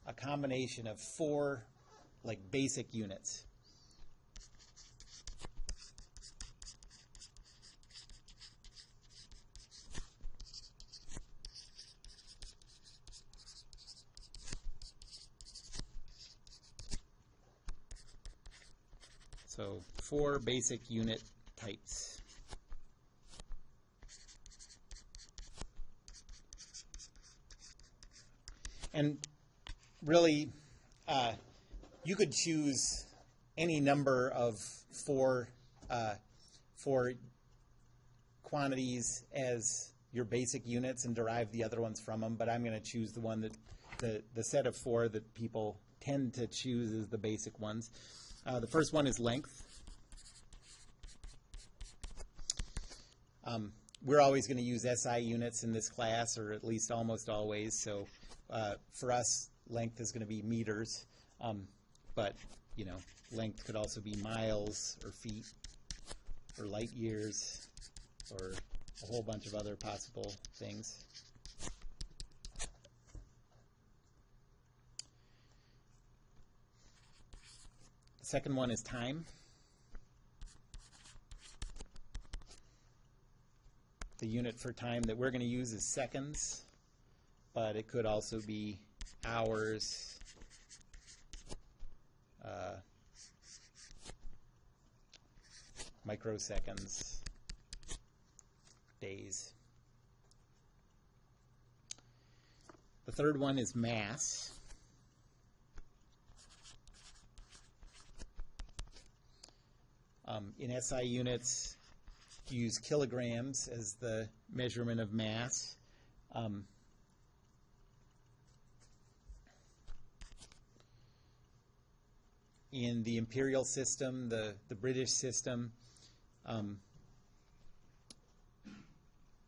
a combination of 4 like basic units. So 4 basic unit types. And really, you could choose any number of 4 quantities as your basic units and derive the other ones from them, but I'm going to choose the one that the set of 4 that people tend to choose as the basic ones. The first one is length. We're always going to use SI units in this class, or at least almost always, so for us, length is going to be meters, but, you know, length could also be miles or feet or light years or a whole bunch of other possible things. The second one is time. The unit for time that we're going to use is seconds. but it could also be hours, microseconds, days. The third one is mass. In SI units, you use kilograms as the measurement of mass. In the imperial system, the British system,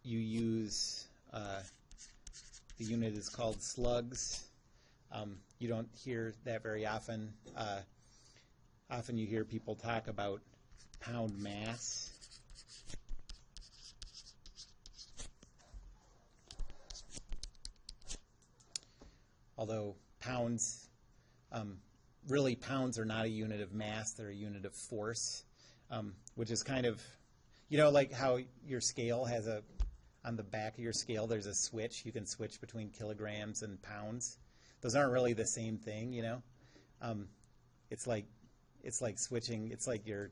you use, the unit is called slugs. You don't hear that very often. Often you hear people talk about pound mass. Although pounds, really pounds are not a unit of mass, they're a unit of force, which is kind of, you know, like how your scale has a, on the back of your scale there's a switch. You can switch between kilograms and pounds. Those aren't really the same thing, you know. It's like switching, it's like your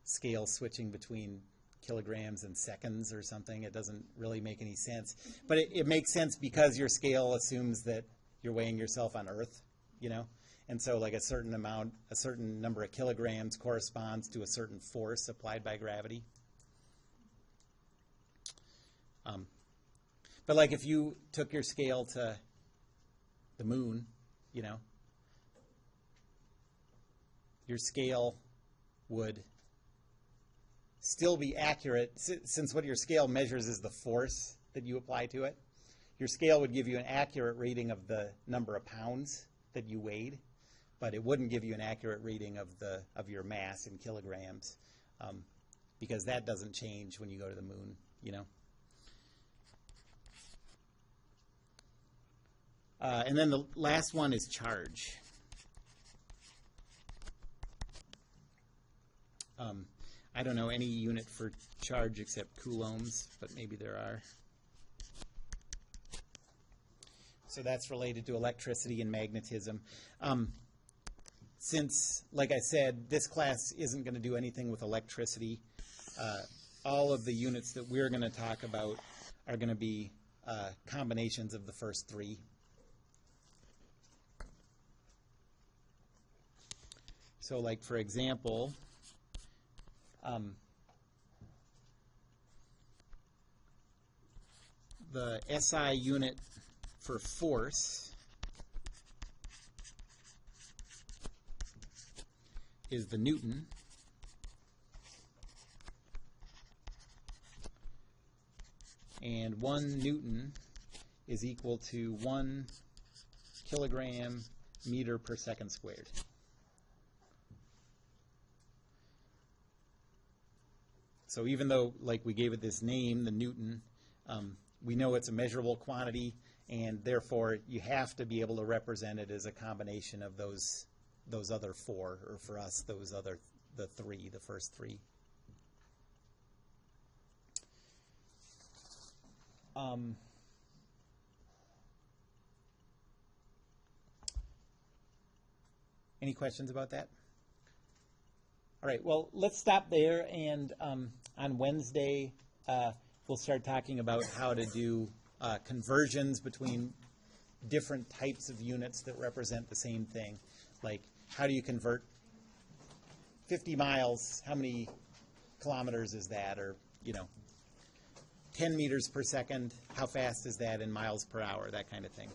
scale switching between kilograms and seconds or something. It doesn't really make any sense. But it makes sense because your scale assumes that you're weighing yourself on Earth, you know. And so like a certain amount, a certain number of kilograms corresponds to a certain force applied by gravity. But like if you took your scale to the moon, you know, your scale would still be accurate, since what your scale measures is the force that you apply to it. Your scale would give you an accurate reading of the number of pounds that you weighed, but it wouldn't give you an accurate reading of your mass in kilograms, because that doesn't change when you go to the moon, you know. And then the last one is charge. I don't know any unit for charge except coulombs, but maybe there are. So that's related to electricity and magnetism. Since, like I said, this class isn't going to do anything with electricity, all of the units that we're going to talk about are going to be combinations of the first three. So like, for example, the SI unit for force is the Newton. And 1 Newton is equal to 1 kilogram meter per second squared. So even though, like, we gave it this name, the Newton, we know it's a measurable quantity, and therefore you have to be able to represent it as a combination of those other four, or for us, the first three. Any questions about that? All right, well, let's stop there, and on Wednesday, we'll start talking about how to do conversions between different types of units that represent the same thing. Like, how do you convert 50 miles? How many kilometers is that? Or, you know, 10 meters per second, how fast is that in miles per hour? That kind of thing.